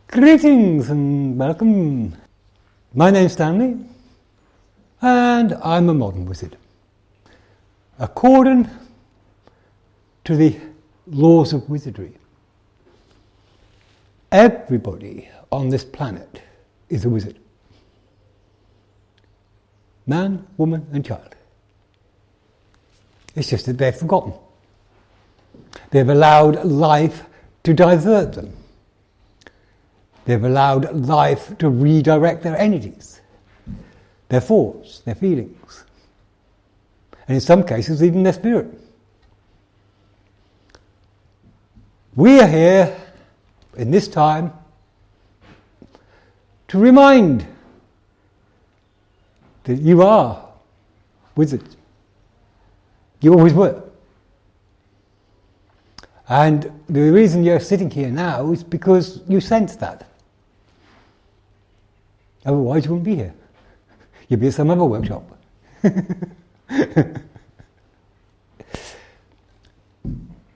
Greetings and welcome. My name's Stanley and I'm a modern wizard. According to the laws of wizardry, everybody on this planet is a wizard. Man, woman and child. It's just that they've forgotten. They've allowed life to divert them. They've allowed life to redirect their energies, their thoughts, their feelings, and in some cases even their spirit. We are here in this time to remind that you are wizards. You always were. And the reason you're sitting here now is because you sense that. Otherwise you wouldn't be here. You'd be at some other workshop.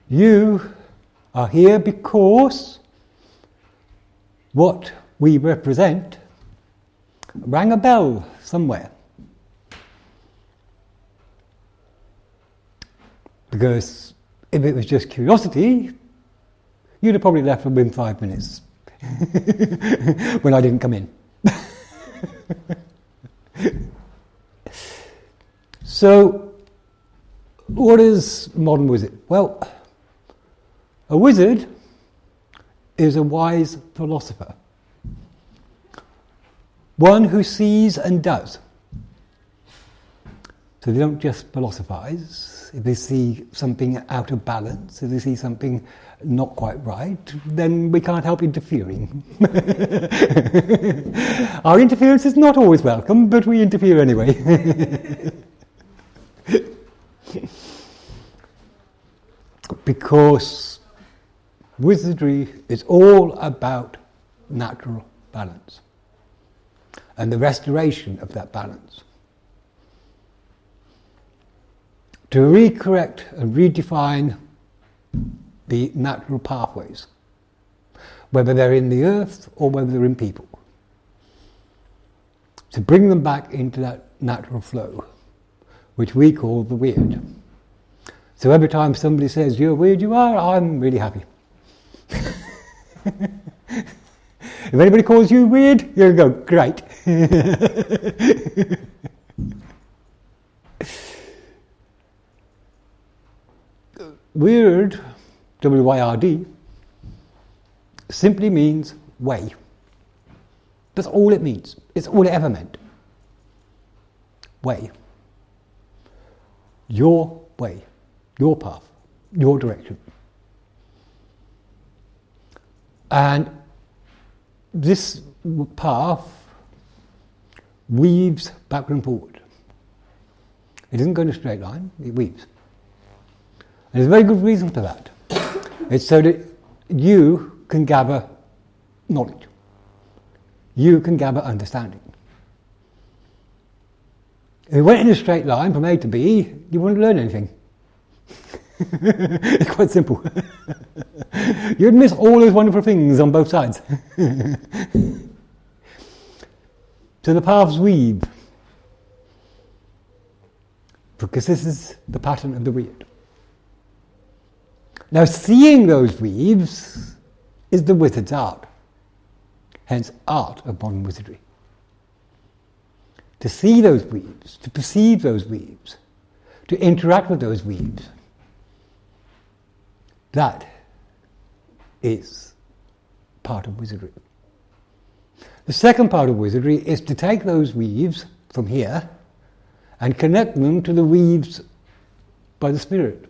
You are here because what we represent rang a bell somewhere. Because if it was just curiosity, you'd have probably left within 5 minutes when I didn't come in. So, what is modern wizard? Well, a wizard is a wise philosopher. One who sees and does. So they don't just philosophize. If they see something out of balance, if they see something not quite right, then we can't help interfering. Our interference is not always welcome, but we interfere anyway. Because wizardry is all about natural balance and the restoration of that balance. To recorrect and redefine the natural pathways, whether they're in the earth or whether they're in people. To bring them back into that natural flow, which we call the weird. So every time somebody says, "You're weird, you are," I'm really happy. If anybody calls you weird, you'll go, "Great." Weird, W-Y-R-D, simply means way. That's all it means. It's all it ever meant. Way. Your way. Your path. Your direction. And this path weaves backward and forward. It doesn't go in a straight line, it weaves. And there's a very good reason for that. It's so that you can gather knowledge. You can gather understanding. If you went in a straight line from A to B, you wouldn't learn anything. It's quite simple. You'd miss all those wonderful things on both sides. So the paths weave. Because this is the pattern of the weird. Now, seeing those weaves is the wizard's art, hence art of modern wizardry. To see those weaves, to perceive those weaves, to interact with those weaves, that is part of wizardry. The second part of wizardry is to take those weaves from here and connect them to the weaves by the Spirit.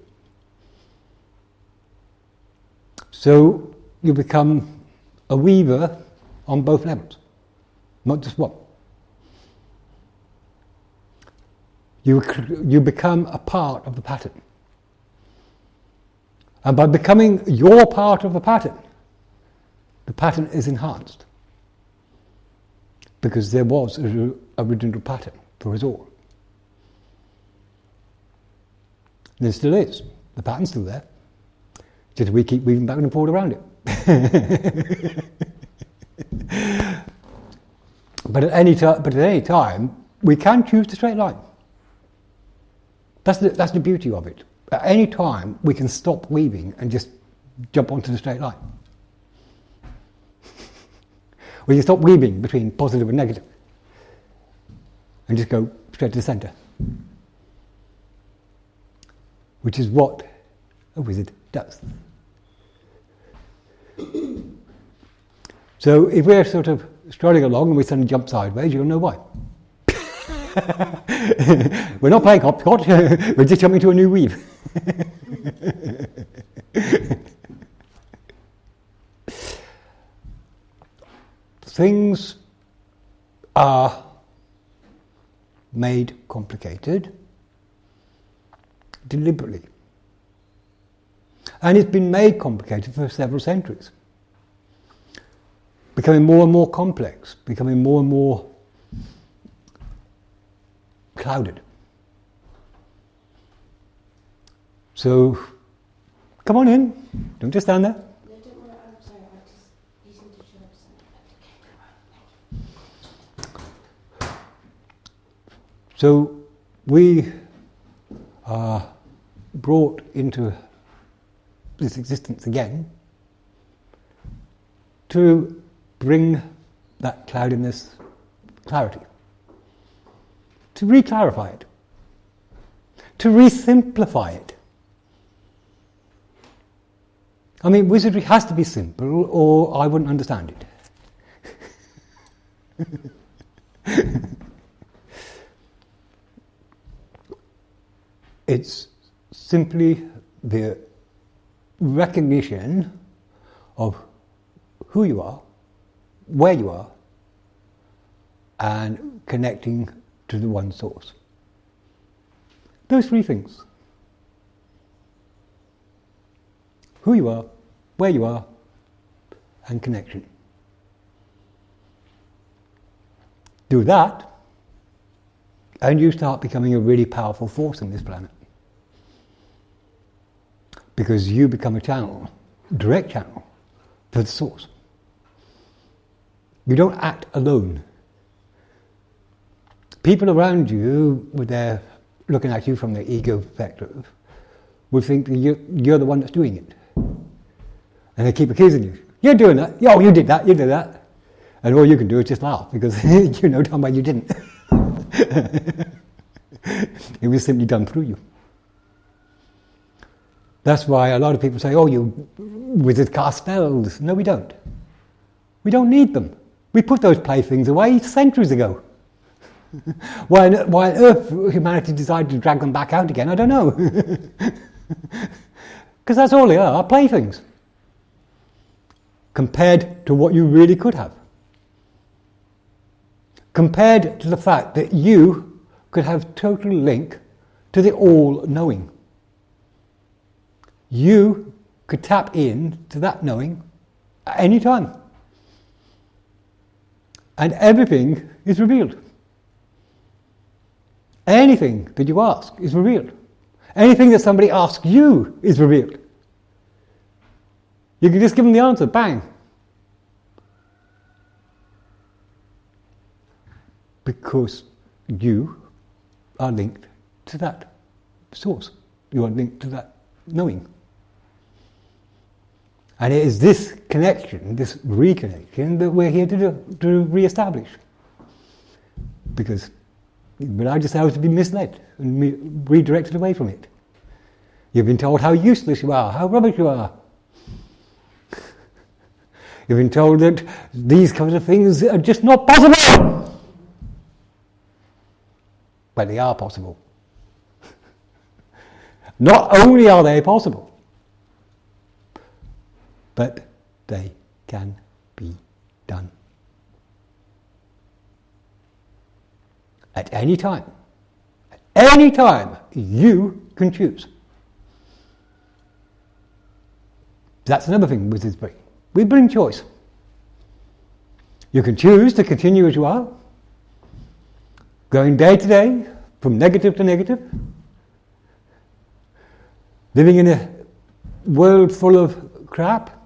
So you become a weaver on both levels, not just one. You become a part of the pattern. And by becoming your part of the pattern is enhanced. Because there was an original pattern for us all. There still is. The pattern's still there. Just we keep weaving back and forth around it. But at any time, we can choose the straight line. That's the beauty of it. At any time, we can stop weaving and just jump onto the straight line. We can stop weaving between positive and negative and just go straight to the centre, which is what a wizard does. So if we're sort of strolling along and we suddenly jump sideways, you'll know why. We're not playing hopscotch, we're just jumping to a new weave. Things are made complicated deliberately. And it's been made complicated for several centuries. Becoming more and more complex, becoming more and more clouded. So, come on in. Don't just stand there. I'm sorry, I just using to show something. So, we are brought into this existence again to bring that cloudiness clarity, to re-clarify it, to re-simplify it. I mean, wizardry has to be simple or I wouldn't understand it. It's simply the recognition of who you are, where you are, and connecting to the one source. Those three things. Who you are, where you are, and connection. Do that, and you start becoming a really powerful force on this planet. Because you become a channel, direct channel, for the source. You don't act alone. People around you, with their looking at you from their ego perspective, will think that you're the one that's doing it. And they keep accusing you. You're doing that. Oh, you did that, you did that. And all you can do is just laugh, because you know damn well you didn't. It was simply done through you. That's why a lot of people say, oh, you wizard cast spells. No, we don't. We don't need them. We put those playthings away centuries ago. Why on earth humanity decided to drag them back out again, I don't know. Because that's all they are playthings. Compared to what you really could have. Compared to the fact that you could have total link to the all-knowing. You could tap in to that knowing at any time. And everything is revealed. Anything that you ask is revealed. Anything that somebody asks you is revealed. You can just give them the answer, bang. Because you are linked to that source. You are linked to that knowing. And it is this connection, this reconnection, that we're here to re-establish. Because you allow yourselves to be misled and redirected away from it. You've been told how useless you are, how rubbish you are. You've been told that these kinds of things are just not possible. But they are possible. Not only are they possible, but they can be done. At any time. At any time, you can choose. That's another thing wizards bring. We bring choice. You can choose to continue as you are, going day to day, from negative to negative, living in a world full of crap,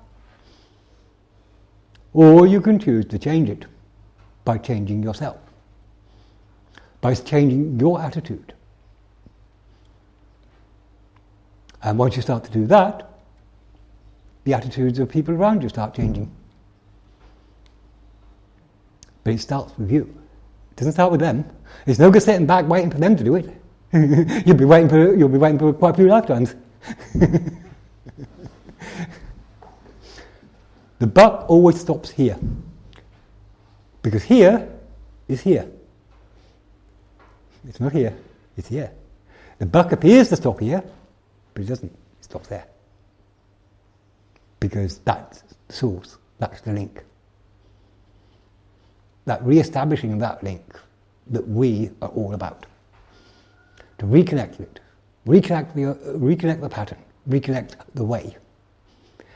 or you can choose to change it. by changing yourself, by changing your attitude. And once you start to do that, the attitudes of people around you start changing. But it starts with you. It doesn't start with them. It's no good sitting back waiting for them to do it. You'll be waiting for quite a few lifetimes. The buck always stops here. Because here is here. It's not here, it's here. The buck appears to stop here, but it doesn't. It stops there. Because that's the source, that's the link. That re-establishing of that link that we are all about. To reconnect it, reconnect the pattern, reconnect the way.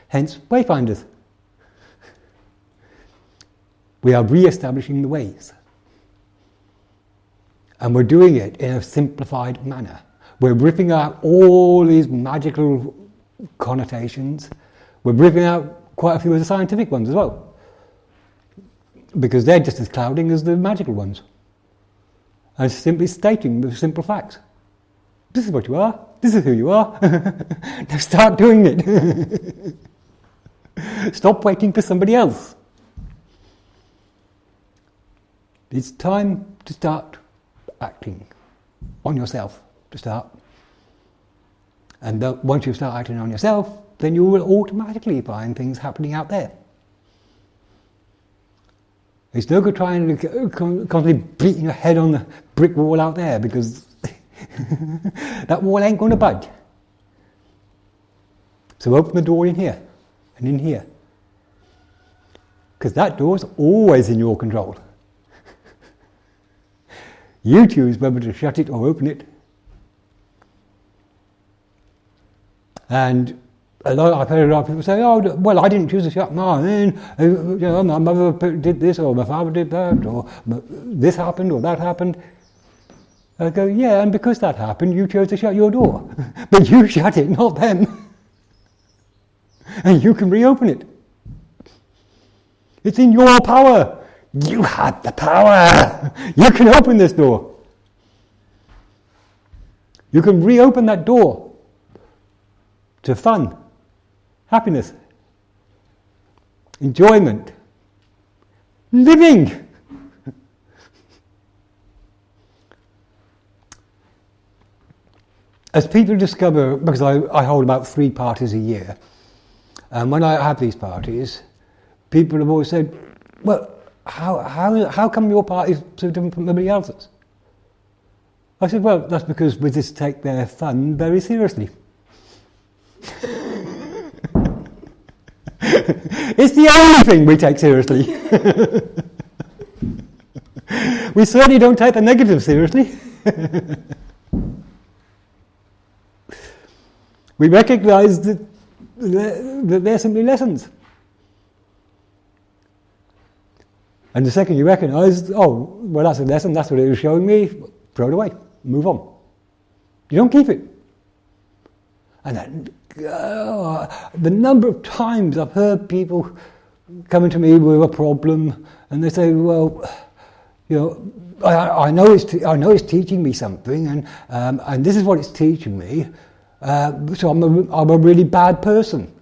Hence, wayfinders. We are re-establishing the ways. And we're doing it in a simplified manner. We're ripping out all these magical connotations. We're ripping out quite a few of the scientific ones as well. Because they're just as clouding as the magical ones. And simply stating the simple facts. This is what you are. This is who you are. Now start doing it. Stop waiting for somebody else. It's time to start acting on yourself, to start. And once you start acting on yourself, then you will automatically find things happening out there. It's no good trying to constantly beating your head on the brick wall out there, because that wall ain't going to budge. So open the door in here and in here. Because that door's always in your control. You choose whether to shut it or open it. And I've heard a lot of people say, "Oh, well, I didn't choose to shut mine. My mother did this, or my father did that, or this happened, or that happened." I go, "Yeah, and because that happened, you chose to shut your door, but you shut it, not them, and you can reopen it. It's in your power. You have the power. You can open this door. You can reopen that door to fun, happiness, enjoyment, living." As people discover, because I hold about 3 parties a year, and when I have these parties, people have always said, "Well, how come your party is so different from everybody else's?" I said, "Well, that's because Wizards take their fun very seriously." It's the only thing we take seriously. We certainly don't take the negative seriously. We recognise that they're simply lessons. And the second you recognise, "Oh, well, that's a lesson, that's what it was showing me," throw it away, move on. You don't keep it. And then, the number of times I've heard people coming to me with a problem, and they say, "Well, I know it's teaching me something, and this is what it's teaching me. So I'm a really bad person."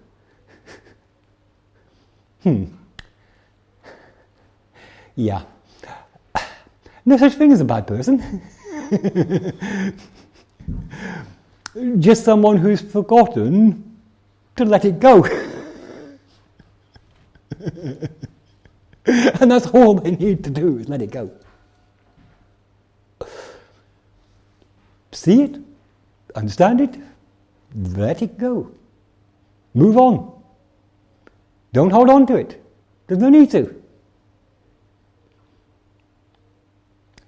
Yeah. No such thing as a bad person. Just someone who's forgotten to let it go. And that's all they need to do, is let it go. See it, understand it, let it go. Move on. Don't hold on to it. There's no need to.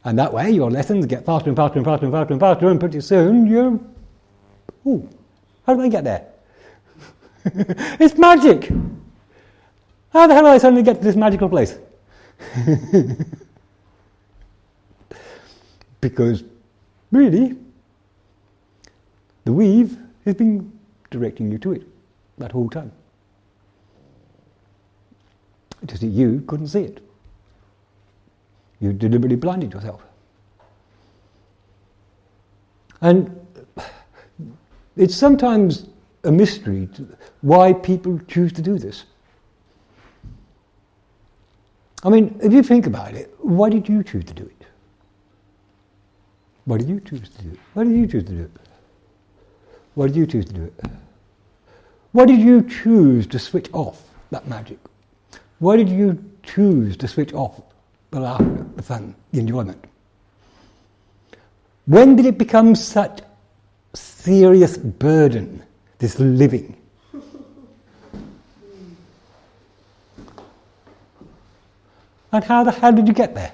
And that way your lessons get faster and faster and faster and faster and faster, and pretty soon you're... how did I get there? It's magic! How the hell did I suddenly get to this magical place? Because, really, the weave has been directing you to it that whole time. Just that you couldn't see it. You deliberately blinded yourself. And it's sometimes a mystery why people choose to do this. I mean, if you think about it, why did you choose to do it? Why did you choose to do it? Why did you choose to do it? Why did you choose to do it? Why did you choose to switch off that magic? Why did you choose to switch off the laughter, the fun, the enjoyment? When did it become such serious burden, this living? And how the hell did you get there?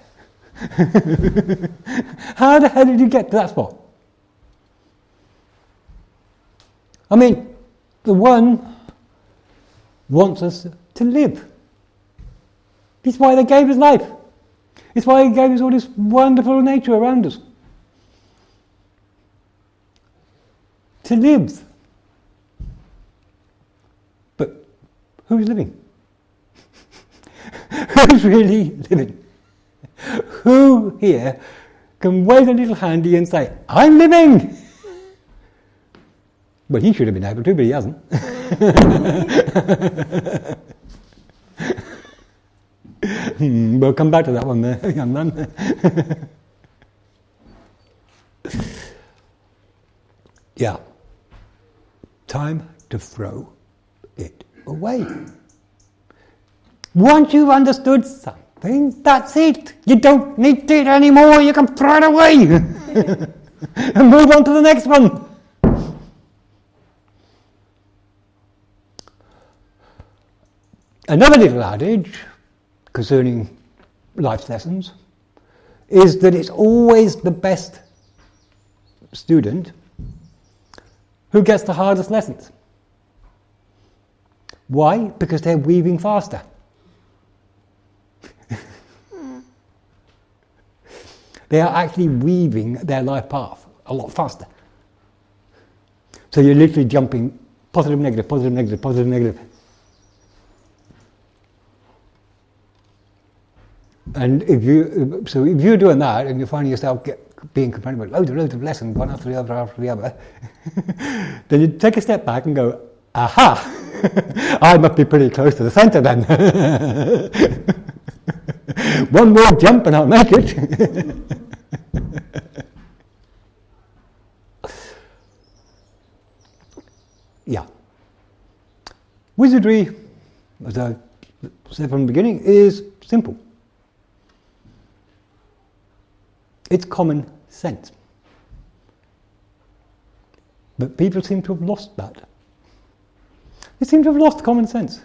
How the hell did you get to that spot? I mean, the one wants us to live. It's why they gave us life. It's why he gave us all this wonderful nature around us. To live. But who's living? Who's really living? Who here can wave a little handy and say, I'm living? Well, he should have been able to, but he hasn't. We'll come back to that one there, young man. Yeah. Time to throw it away. Once you've understood something, that's it. You don't need it anymore. You can throw it away and move on to the next one. Another little adage concerning life lessons is that it's always the best student who gets the hardest lessons. Why? Because they're weaving faster. They are actually weaving their life path a lot faster. So you're literally jumping positive, negative, positive, negative, positive, negative. And if you're doing that and you're finding yourself being confronted with loads of lessons, one after the other, then you take a step back and go, aha, I must be pretty close to the centre then. One more jump and I'll make it. Yeah. Wizardry, as I said from the beginning, is simple. It's common sense. But people seem to have lost that. They seem to have lost common sense.